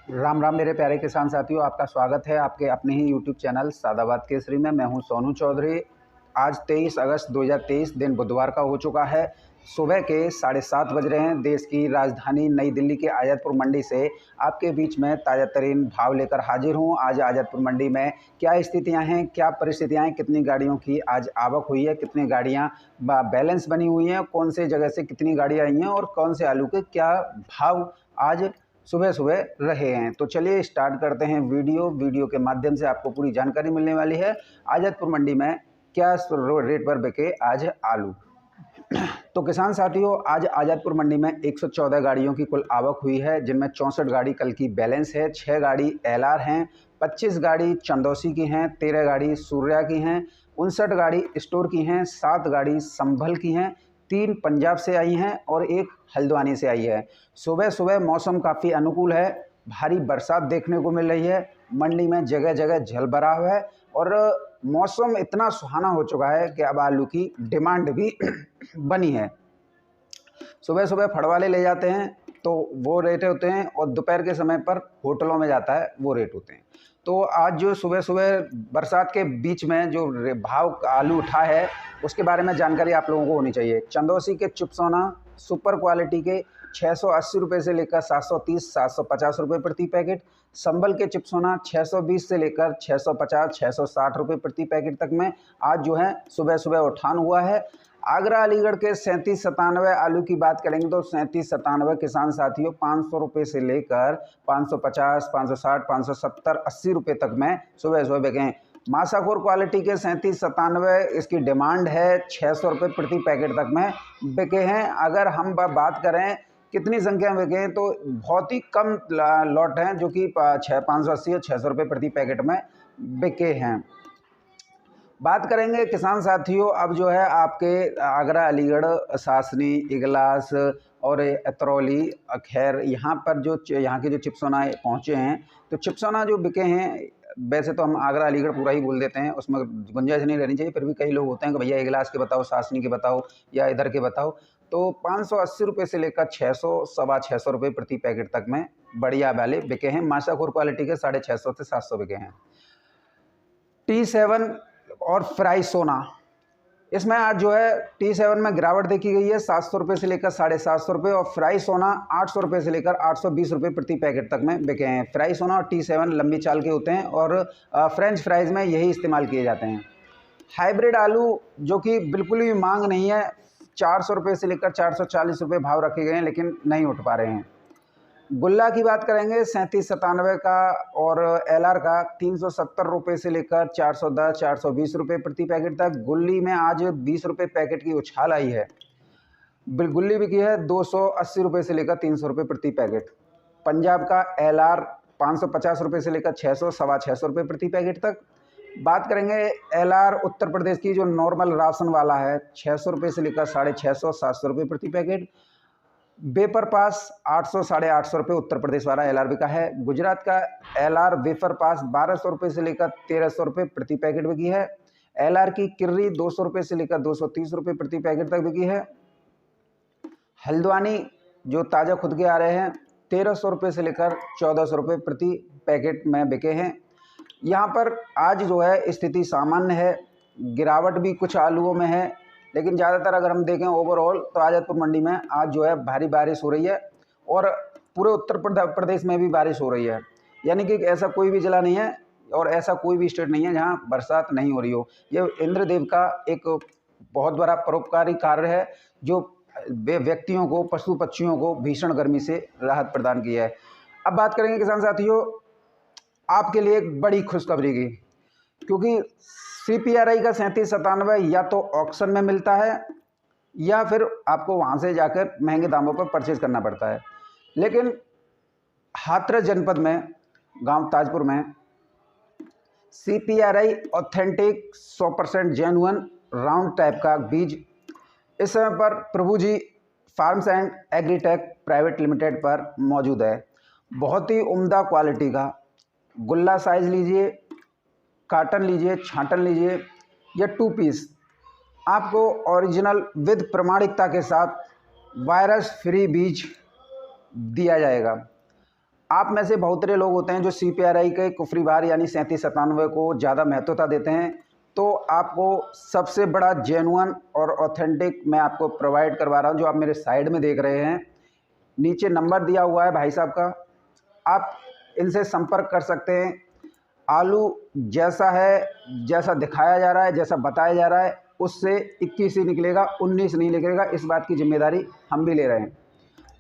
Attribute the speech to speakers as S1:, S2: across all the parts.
S1: राम राम मेरे प्यारे किसान साथियों, आपका स्वागत है आपके अपने ही यूट्यूब चैनल सादाबाद केसरी में। मैं हूं सोनू चौधरी। आज 23 अगस्त 2023 दिन बुधवार का हो चुका है। सुबह के 7:30 बज रहे हैं। देश की राजधानी नई दिल्ली के आज़ादपुर मंडी से आपके बीच में ताज़ा तरीन भाव लेकर हाजिर हूं। आज आज़ादपुर मंडी में क्या स्थितियां हैं, क्या परिस्थितियां हैं, कितनी गाड़ियों की आज आवक हुई है, कितनी गाड़ियाँ बैलेंस बनी हुई हैं, कौन से जगह से कितनी गाड़ियाँ आई हैं और कौन से आलू के क्या भाव आज सुबह सुबह रहे हैं। तो चलिए स्टार्ट करते हैं। वीडियो के माध्यम से आपको पूरी जानकारी मिलने वाली है। आज़ादपुर मंडी में क्या रेट पर बिके आज आलू। तो किसान साथियों, आज आज़ादपुर मंडी में 114 गाड़ियों की कुल आवक हुई है, जिनमें 64 गाड़ी कल की बैलेंस है, 6 गाड़ी एलआर हैं, 25 गाड़ी चंदौसी की हैं, 13 गाड़ी सूर्या की हैं, 59 गाड़ी स्टोर की हैं, 7 गाड़ी संभल की हैं, 3 पंजाब से आई हैं और 1 हल्द्वानी से आई है। सुबह सुबह मौसम काफ़ी अनुकूल है, भारी बरसात देखने को मिल रही है। मंडी में जगह जगह जलभराव है और मौसम इतना सुहाना हो चुका है कि अब आलू की डिमांड भी बनी है। सुबह सुबह फड़वाले ले जाते हैं तो वो रेट होते हैं और दोपहर के समय पर होटलों में जाता है वो रेट होते हैं। तो आज जो सुबह सुबह बरसात के बीच में जो भाव आलू उठा है उसके बारे में जानकारी आप लोगों को होनी चाहिए। चंदौसी के चिप्सोना सुपर क्वालिटी के 680 रुपये से लेकर 730 750 रुपये प्रति पैकेट, संभल के चिप्सोना 620 से लेकर 650 660 रुपये प्रति पैकेट तक में आज जो है सुबह सुबह उठान हुआ है। आगरा अलीगढ़ के 3797 आलू की बात करेंगे तो 3797 किसान साथियों 500 रुपये से लेकर 550 560 570 80 रुपये तक में सुबह सुबह बिके हैं। मासाखोर क्वालिटी के 3797 इसकी डिमांड है 600 रुपये प्रति पैकेट तक में बिके हैं। अगर हम बात करें कितनी संख्या में बिके हैं तो बहुत ही कम लॉट हैं जो कि 580 और 600 रुपये प्रति पैकेट में बिके हैं। बात करेंगे किसान साथियों अब जो है आपके आगरा अलीगढ़ सासनी इगलास और अतरौली खैर यहाँ पर जो यहाँ के जो चिप्सोना पहुँचे हैं तो चिप्सोना जो बिके हैं, वैसे तो हम आगरा अलीगढ़ पूरा ही बोल देते हैं, उसमें गुंजाइश नहीं रहनी चाहिए, फिर भी कई लोग होते हैं कि भैया इगलास के बताओ, सासनी के बताओ या इधर के बताओ। तो 580 रुपये से लेकर 600 650 रुपये प्रति पैकेट तक में बढ़िया वाले बिके हैं। मासाखोर क्वालिटी के 650 से 700 बिके हैं। T7 और फ्राई सोना, इसमें आज जो है T7 में गिरावट देखी गई है 700 रुपये से लेकर 750 रुपये और फ्राई सोना 800 रुपये से लेकर 820 रुपये प्रति पैकेट तक में बिके हैं। फ्राई सोना और T7 लंबी चाल के होते हैं और फ्रेंच फ्राइज़ में यही इस्तेमाल किए जाते हैं। हाइब्रिड आलू जो कि बिल्कुल भी मांग नहीं है, 400 रुपये से लेकर 440 रुपये भाव रखे गए हैं लेकिन नहीं उठ पा रहे हैं। गुल्ला की बात करेंगे 3797 का और एलआर का 370 रुपये से लेकर 410 420 रुपये प्रति पैकेट तक। गुल्ली में आज 20 रुपये पैकेट की उछाल आई है। गुल्ली बिकी है 280 रुपये से लेकर 300 रुपये प्रति पैकेट। पंजाब का एलआर 550 रुपये से लेकर 600 650 रुपये प्रति पैकेट तक। बात करेंगे एलआर उत्तर प्रदेश की जो नॉर्मल राशन वाला है 600 रुपये से लेकर 650 700 रुपये प्रति पैकेट। वेपर पास 800 850 रुपये उत्तर प्रदेश वाला एलआर बिका है। गुजरात का एलआर वेपर पास 1200 रुपये से लेकर 1300 रुपये प्रति पैकेट बिकी है। एलआर की किर्री 200 रुपये से लेकर 230 रुपये प्रति पैकेट तक बिकी है। हल्द्वानी जो ताज़ा खुद के आ रहे हैं 1300 रुपये से लेकर 1400 रुपये प्रति पैकेट में बिके हैं। यहाँ पर आज जो है स्थिति सामान्य है, गिरावट भी कुछ आलूओं में है, लेकिन ज़्यादातर अगर हम देखें ओवरऑल तो आज़ादपुर मंडी में आज जो है भारी बारिश हो रही है और पूरे उत्तर प्रदेश में भी बारिश हो रही है। यानी कि ऐसा कोई भी जिला नहीं है और ऐसा कोई भी स्टेट नहीं है जहां बरसात नहीं हो रही हो। ये इंद्रदेव का एक बहुत बड़ा परोपकारी कार्य है जो व्यक्तियों को, पशु पक्षियों को भीषण गर्मी से राहत प्रदान की है। अब बात करेंगे किसान साथियों आपके लिए एक बड़ी खुशखबरी की, क्योंकि CPRI का 3797 या तो ऑक्शन में मिलता है या फिर आपको वहाँ से जाकर महंगे दामों पर परचेज करना पड़ता है। लेकिन हाथरस जनपद में गांव ताजपुर में CPRI authentic 100% genuine round type का बीज इस समय पर Prabhu ji farms and agritech private limited पर मौजूद है। बहुत ही उम्दा क्वालिटी का गुल्ला साइज लीजिए, कार्टन लीजिए, छांटन लीजिए या 2 पीस, आपको ओरिजिनल विद प्रमाणिकता के साथ वायरस फ्री बीज दिया जाएगा। आप में से बहुत सारे लोग होते हैं जो CPRI के कुफरी बार यानी 3797 को ज़्यादा महत्वता देते हैं। तो आपको सबसे बड़ा जेन्युइन और ऑथेंटिक मैं आपको प्रोवाइड करवा रहा हूँ, जो आप मेरे साइड में देख रहे हैं। नीचे नंबर दिया हुआ है भाई साहब का, आप इनसे संपर्क कर सकते हैं। आलू जैसा है, जैसा दिखाया जा रहा है, जैसा बताया जा रहा है, उससे 21 ही निकलेगा, 19 नहीं निकलेगा। इस बात की जिम्मेदारी हम भी ले रहे हैं।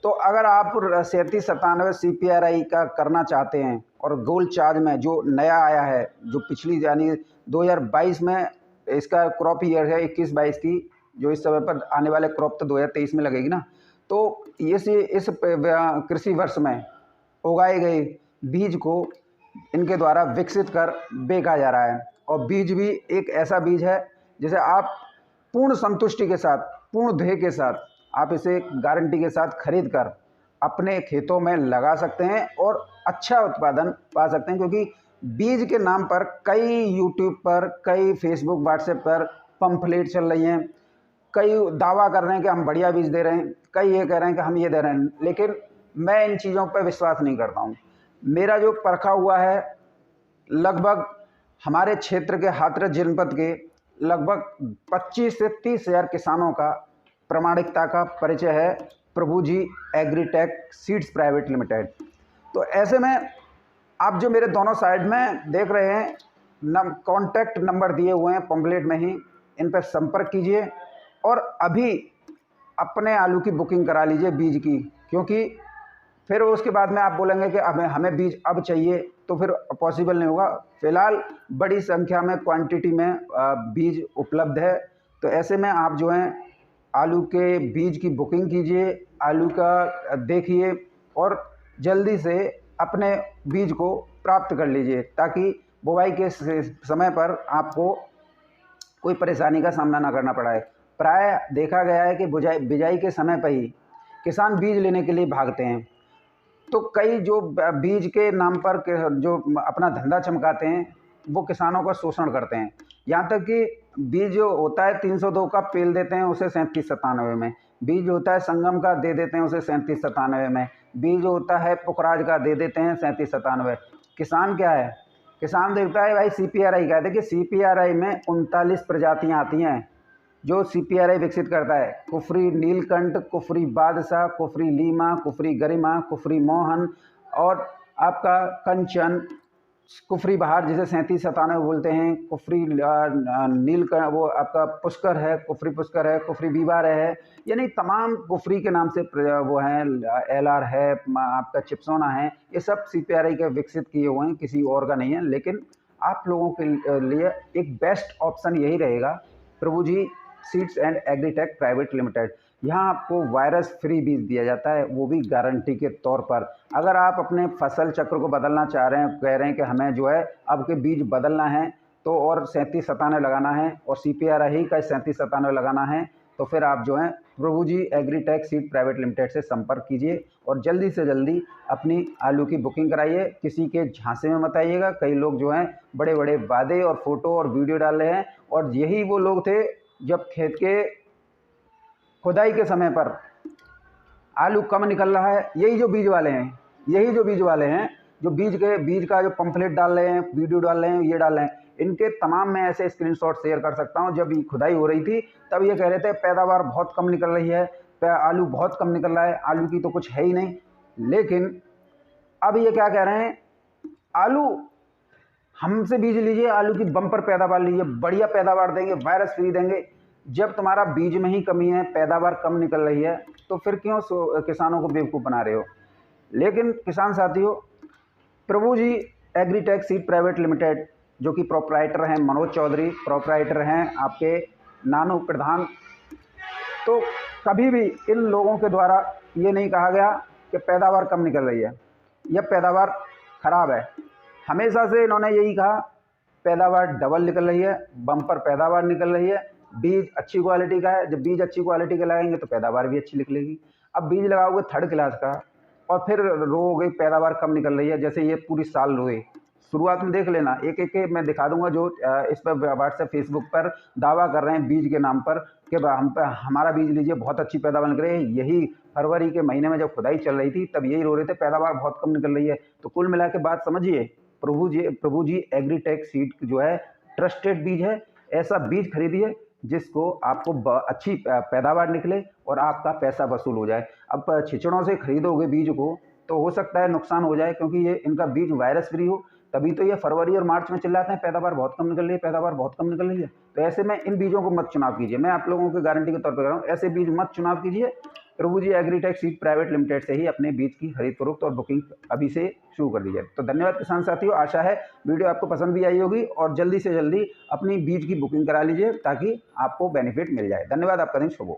S1: तो अगर आप 3797 CPRI का करना चाहते हैं और गोल्ड चार्ज में जो नया आया है, जो पिछली यानी 2022 में इसका क्रॉप ईयर है 21-22 की, जो इस समय पर आने वाले क्रॉप तो 2023 में लगेगी ना, तो इस कृषि वर्ष में उगाए गए बीज को इनके द्वारा विकसित कर बेचा जा रहा है। और बीज भी एक ऐसा बीज है जिसे आप पूर्ण संतुष्टि के साथ, पूर्ण ध्येय के साथ आप इसे गारंटी के साथ खरीद कर अपने खेतों में लगा सकते हैं और अच्छा उत्पादन पा सकते हैं। क्योंकि बीज के नाम पर कई यूट्यूब पर, कई फेसबुक, व्हाट्सएप पर पंफलेट चल रही हैं, कई दावा कर रहे हैं कि हम बढ़िया बीज दे रहे हैं, कई ये कह रहे हैं कि हम ये दे रहे हैं, लेकिन मैं इन चीज़ों पर विश्वास नहीं करता हूँ। मेरा जो परखा हुआ है, लगभग हमारे क्षेत्र के हाथरस जनपद के लगभग 25 से 30 हज़ार किसानों का प्रामाणिकता का परिचय है प्रभु जी एग्रीटेक सीड्स प्राइवेट लिमिटेड। तो ऐसे में आप जो मेरे दोनों साइड में देख रहे हैं, कॉन्टैक्ट नंबर दिए हुए हैं पंपलेट में ही, इन पर संपर्क कीजिए और अभी अपने आलू की बुकिंग करा लीजिए बीज की। क्योंकि फिर उसके बाद में आप बोलेंगे कि हमें बीज अब चाहिए, तो फिर पॉसिबल नहीं होगा। फिलहाल बड़ी संख्या में, क्वांटिटी में बीज उपलब्ध है। तो ऐसे में आप जो हैं आलू के बीज की बुकिंग कीजिए, आलू का देखिए और जल्दी से अपने बीज को प्राप्त कर लीजिए, ताकि बुवाई के समय पर आपको कोई परेशानी का सामना ना करना पड़ा है। प्राय देखा गया है कि बिजाई के समय पर ही किसान बीज लेने के लिए भागते हैं। तो कई जो बीज के नाम पर जो अपना धंधा चमकाते हैं, वो किसानों का शोषण करते हैं। यहाँ तक कि बीज जो होता है 302 का पेल देते हैं उसे 3797 में, बीज होता है संगम का दे देते हैं उसे 3797 में, बीज होता है पुखराज का दे देते हैं 3797। किसान क्या है, किसान देखता है भाई CPRI का। देखिए CPRI में 39 प्रजातियाँ आती हैं जो CPRI विकसित करता है। कुफरी नीलकंठ, कुफरी बादशाह, कुफरी लीमा, कुफरी गरिमा, कुफरी मोहन और आपका कंचन, कुफरी बहार जिसे 3797 बोलते हैं, कुफरी नीलकंठ वो आपका पुष्कर है, कुफरी पुष्कर है, कुफरी बीबार है, यानी तमाम कुफरी के नाम से वो हैं। LR है, आपका चिप्सोना है, ये सब CPRI के विकसित किए हुए हैं, किसी और का नहीं है। लेकिन आप लोगों के लिए एक बेस्ट ऑप्शन यही रहेगा Prabhu ji seeds and agritech private limited. यहाँ आपको वायरस फ्री बीज दिया जाता है, वो भी गारंटी के तौर पर। अगर आप अपने फसल चक्र को बदलना चाह रहे हैं, कह रहे हैं कि हमें जो है अब के बीज बदलना है तो और 3797 लगाना है और CPRI का 3797 लगाना है, तो फिर आप जो है प्रभु जी एग्रीटेक सीड प्राइवेट लिमिटेड से संपर्क कीजिए और जल्दी से जल्दी अपनी आलू की बुकिंग कराइए। किसी के झांसे में मत आइएगा। कई लोग जो हैं बड़े बड़े वादे और फोटो और वीडियो डाल रहे हैं, और यही वो लोग थे जब खेत के खुदाई के समय पर आलू कम निकल रहा है, यही जो बीज वाले हैं, जो बीज का जो पंफलेट डाल रहे हैं, वीडियो डाल रहे हैं, ये डाल रहे हैं, इनके तमाम मैं ऐसे स्क्रीनशॉट शेयर कर सकता हूं। जब खुदाई हो रही थी तब ये कह रहे थे पैदावार बहुत कम निकल रही है, आलू बहुत कम निकल रहा है, आलू की तो कुछ है ही नहीं। लेकिन अब ये क्या कह रहे हैं, आलू हमसे बीज लीजिए, आलू की बम्पर पैदावार लीजिए, बढ़िया पैदावार देंगे, वायरस फ्री देंगे। जब तुम्हारा बीज में ही कमी है, पैदावार कम निकल रही है, तो फिर क्यों किसानों को बेवकूफ़ बना रहे हो। लेकिन किसान साथियों, प्रभु जी एग्रीटेक सीड प्राइवेट लिमिटेड, जो कि प्रोप्राइटर हैं मनोज चौधरी, प्रोप्राइटर हैं आपके नानू प्रधान, तो कभी भी इन लोगों के द्वारा ये नहीं कहा गया कि पैदावार कम निकल रही है या पैदावार ख़राब है। हमेशा से इन्होंने यही कहा पैदावार डबल निकल रही है, बम्पर पैदावार निकल रही है, बीज अच्छी क्वालिटी का है। जब बीज अच्छी क्वालिटी का लगाएंगे तो पैदावार भी अच्छी निकलेगी। अब बीज लगाओगे 3rd क्लास का और फिर रो हो गई पैदावार कम निकल रही है, जैसे ये पूरी साल रोए, शुरुआत में देख लेना, एक एक के मैं दिखा दूंगा जो इस पर व्हाट्सएप फेसबुक पर दावा कर रहे हैं बीज के नाम पर कि हमारा बीज लीजिए बहुत अच्छी पैदावार निकल रही है। यही फरवरी के महीने में जब खुदाई चल रही थी तब यही रो रहे थे पैदावार बहुत कम निकल रही है। तो कुल मिला के बात समझिए, प्रभु जी एग्रीटेक सीड जो है ट्रस्टेड बीज है। ऐसा बीज खरीदिए जिसको आपको अच्छी पैदावार निकले और आपका पैसा वसूल हो जाए। अब छिचड़ों से खरीदोगे बीज को तो हो सकता है नुकसान हो जाए, क्योंकि ये इनका बीज वायरस फ्री हो, तभी तो ये फरवरी और मार्च में चिल्लाते हैं पैदावार बहुत कम निकल रही है, पैदावार बहुत कम निकल रही है। तो ऐसे में इन बीजों को मत चुनाव कीजिए, मैं आप लोगों की गारंटी के तौर पर कह रहा हूँ, ऐसे बीज मत चुनाव कीजिए। प्रभु जी एग्रीटेक सीड प्राइवेट लिमिटेड से ही अपने बीज की खरीद फरोख्त और बुकिंग अभी से शुरू कर दीजिए। तो धन्यवाद किसान साथियों, आशा है वीडियो आपको पसंद भी आई होगी और जल्दी से जल्दी अपनी बीज की बुकिंग करा लीजिए ताकि आपको बेनिफिट मिल जाए। धन्यवाद, आपका दिन शुभ हो।